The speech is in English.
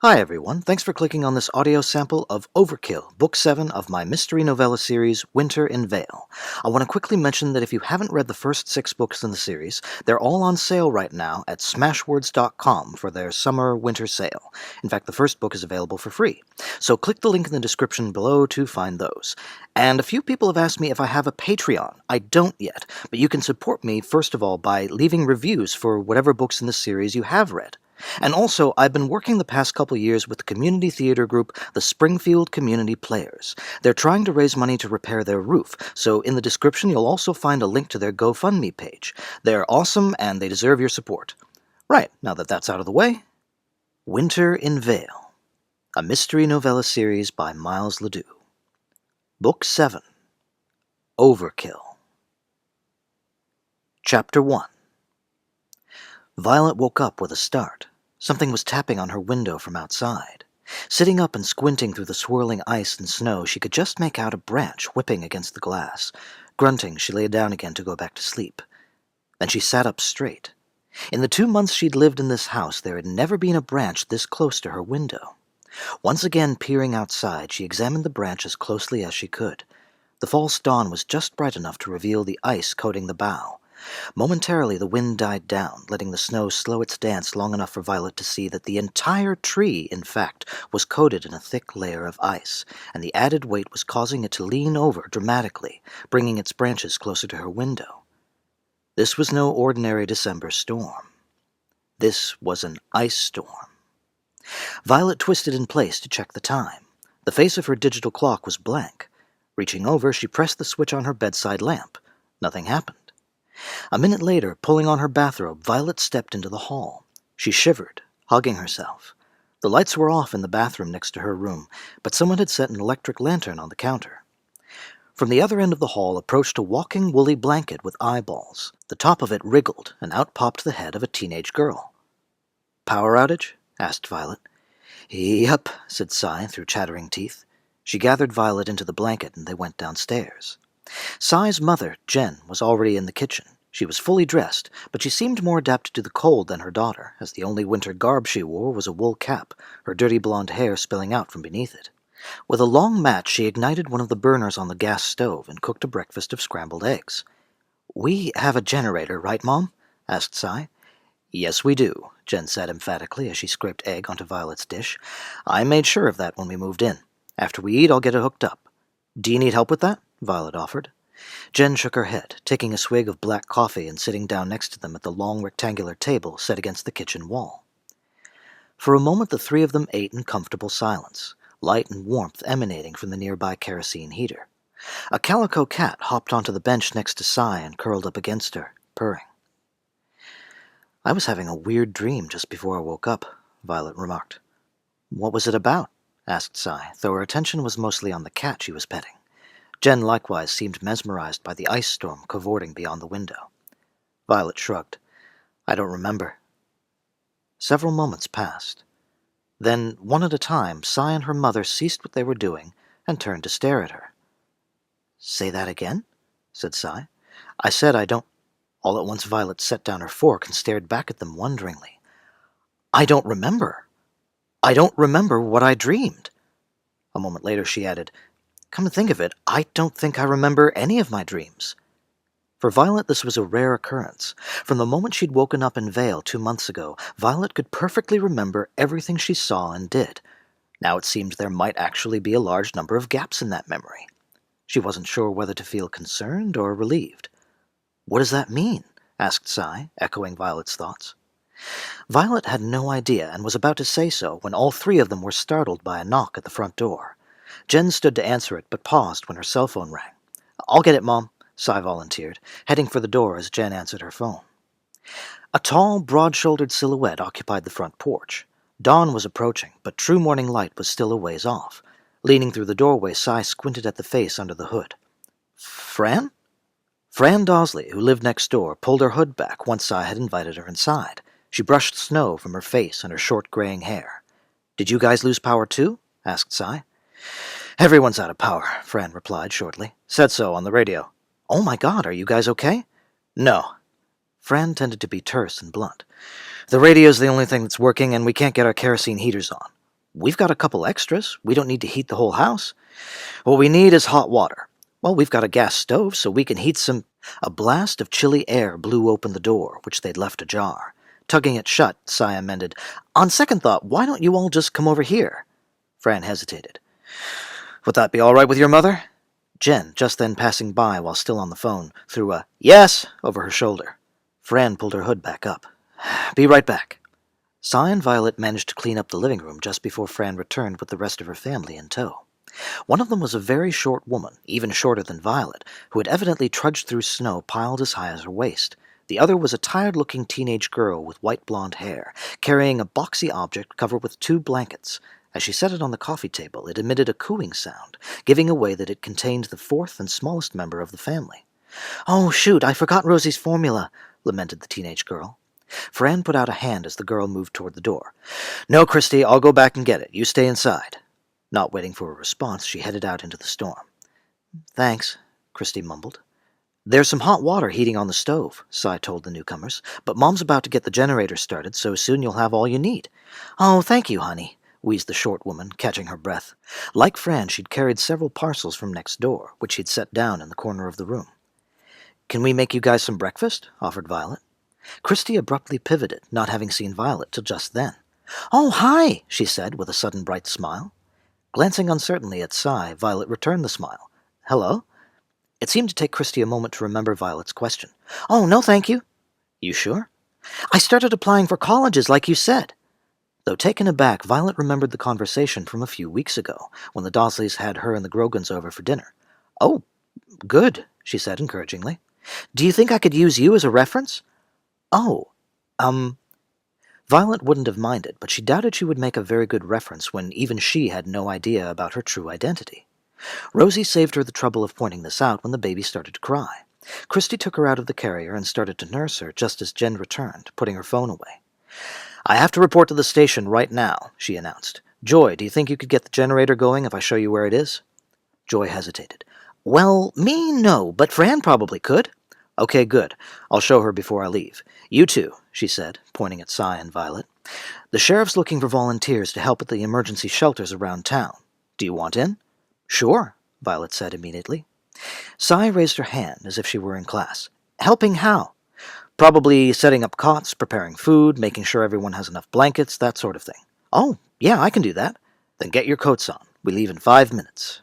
Hi everyone, thanks for clicking on this audio sample of Overkill, Book 7 of my mystery novella series, Winter in Vale. I want to quickly mention that if you haven't read the first 6 books in the series, they're all on sale right now at smashwords.com for their summer-winter sale. In fact, the first book is available for free, so click the link in the description below to find those. And a few people have asked me if I have a Patreon. I don't yet, but you can support me first of all by leaving reviews for whatever books in the series you have read. And also, I've been working the past couple years with the community theater group, the Springfield Community Players. They're trying to raise money to repair their roof, so in the description you'll also find a link to their GoFundMe page. They're awesome and they deserve your support. Right, now that that's out of the way, Winter in Vale, a mystery novella series by Miles Ledoux. Book 7, Overkill. Chapter 1. Violet woke up with a start. Something was tapping on her window from outside. Sitting up and squinting through the swirling ice and snow, she could just make out a branch whipping against the glass. Grunting, she lay down again to go back to sleep. Then she sat up straight. In the 2 months she'd lived in this house, there had never been a branch this close to her window. Once again peering outside, she examined the branch as closely as she could. The false dawn was just bright enough to reveal the ice coating the bough. Momentarily the wind died down, letting the snow slow its dance long enough for Violet to see that the entire tree, in fact, was coated in a thick layer of ice, and the added weight was causing it to lean over dramatically, bringing its branches closer to her window. This was no ordinary December storm. This was an ice storm. Violet twisted in place to check the time. The face of her digital clock was blank. Reaching over, she pressed the switch on her bedside lamp. Nothing happened. A minute later, pulling on her bathrobe, Violet stepped into the hall. She shivered, hugging herself. The lights were off in the bathroom next to her room, but someone had set an electric lantern on the counter. From the other end of the hall approached a walking woolly blanket with eyeballs. The top of it wriggled, and out popped the head of a teenage girl. "Power outage?" asked Violet. "Yep," said Cy through chattering teeth. She gathered Violet into the blanket, and they went downstairs. Cy's mother, Jen, was already in the kitchen. She was fully dressed, but she seemed more adapted to the cold than her daughter, as the only winter garb she wore was a wool cap, her dirty blonde hair spilling out from beneath it. With a long match, she ignited one of the burners on the gas stove and cooked a breakfast of scrambled eggs. "We have a generator, right, Mom?" asked Cy. "Yes, we do," Jen said emphatically as she scraped egg onto Violet's dish. "I made sure of that when we moved in. After we eat, I'll get it hooked up." "Do you need help with that?" Violet offered. Jen shook her head, taking a swig of black coffee and sitting down next to them at the long rectangular table set against the kitchen wall. For a moment the three of them ate in comfortable silence, light and warmth emanating from the nearby kerosene heater. A calico cat hopped onto the bench next to Cy and curled up against her, purring. "I was having a weird dream just before I woke up," Violet remarked. "What was it about?" asked Cy, though her attention was mostly on the cat she was petting. Jen likewise seemed mesmerized by the ice storm cavorting beyond the window. Violet shrugged. "I don't remember." Several moments passed. Then, one at a time, Cy and her mother ceased what they were doing and turned to stare at her. "Say that again?" said Cy. "I said I don't—" All at once Violet set down her fork and stared back at them wonderingly. "I don't remember. I don't remember what I dreamed." A moment later she added, "Come to think of it, I don't think I remember any of my dreams." For Violet this was a rare occurrence. From the moment she'd woken up in Vale 2 months ago, Violet could perfectly remember everything she saw and did. Now it seemed there might actually be a large number of gaps in that memory. She wasn't sure whether to feel concerned or relieved. "What does that mean?" asked Cy, echoing Violet's thoughts. Violet had no idea and was about to say so when all three of them were startled by a knock at the front door. Jen stood to answer it, but paused when her cell phone rang. "I'll get it, Mom," Cy volunteered, heading for the door as Jen answered her phone. A tall, broad-shouldered silhouette occupied the front porch. Dawn was approaching, but true morning light was still a ways off. Leaning through the doorway, Cy squinted at the face under the hood. "Fran?" Fran Dawsley, who lived next door, pulled her hood back once Cy had invited her inside. She brushed snow from her face and her short graying hair. "Did you guys lose power too?" asked Cy. "Everyone's out of power," Fran replied shortly. "Said so on the radio." "Oh my God, are you guys okay?" "No." Fran tended to be terse and blunt. "The radio's the only thing that's working, and we can't get our kerosene heaters on. We've got a couple extras. We don't need to heat the whole house. What we need is hot water. Well, we've got a gas stove, so we can heat some... A blast of chilly air blew open the door, which they'd left ajar. Tugging it shut, Cy amended, "On second thought, why don't you all just come over here?" Fran hesitated. "Would that be all right with your mother?" Jen, just then passing by while still on the phone, threw a "yes" over her shoulder. Fran pulled her hood back up. "Be right back." Cy and Violet managed to clean up the living room just before Fran returned with the rest of her family in tow. One of them was a very short woman, even shorter than Violet, who had evidently trudged through snow piled as high as her waist. The other was a tired-looking teenage girl with white blonde hair, carrying a boxy object covered with 2 blankets. As she set it on the coffee table, it emitted a cooing sound, giving away that it contained the 4th and smallest member of the family. "Oh, shoot, I forgot Rosie's formula," lamented the teenage girl. Fran put out a hand as the girl moved toward the door. "No, Christy, I'll go back and get it. You stay inside." Not waiting for a response, she headed out into the storm. "Thanks," Christy mumbled. "There's some hot water heating on the stove," Cy told the newcomers, "but Mom's about to get the generator started, so soon you'll have all you need." "Oh, thank you, honey," wheezed the short woman, catching her breath. Like Fran, she'd carried several parcels from next door, which she'd set down in the corner of the room. "Can we make you guys some breakfast?" offered Violet. Christy abruptly pivoted, not having seen Violet till just then. "Oh, hi," she said, with a sudden bright smile. Glancing uncertainly at Cy, Violet returned the smile. "Hello?" It seemed to take Christy a moment to remember Violet's question. "Oh, no thank you." "You sure?" "I started applying for colleges like you said." Though taken aback, Violet remembered the conversation from a few weeks ago, when the Dawsleys had her and the Grogans over for dinner. "Oh, good," she said encouragingly. "Do you think I could use you as a reference?" "Oh, Violet wouldn't have minded, but she doubted she would make a very good reference when even she had no idea about her true identity. Rosie saved her the trouble of pointing this out when the baby started to cry. Christy took her out of the carrier and started to nurse her just as Jen returned, putting her phone away. "I have to report to the station right now," she announced. "Joy, do you think you could get the generator going if I show you where it is?" Joy hesitated. "Well, me, no, but Fran probably could." "Okay, good. I'll show her before I leave. You two," she said, pointing at Cy and Violet. "The sheriff's looking for volunteers to help at the emergency shelters around town. Do you want in?" "Sure," Violet said immediately. Cy raised her hand as if she were in class. "Helping how?" "Probably setting up cots, preparing food, making sure everyone has enough blankets, that sort of thing." "Oh, yeah, I can do that." "Then get your coats on. We leave in 5 minutes."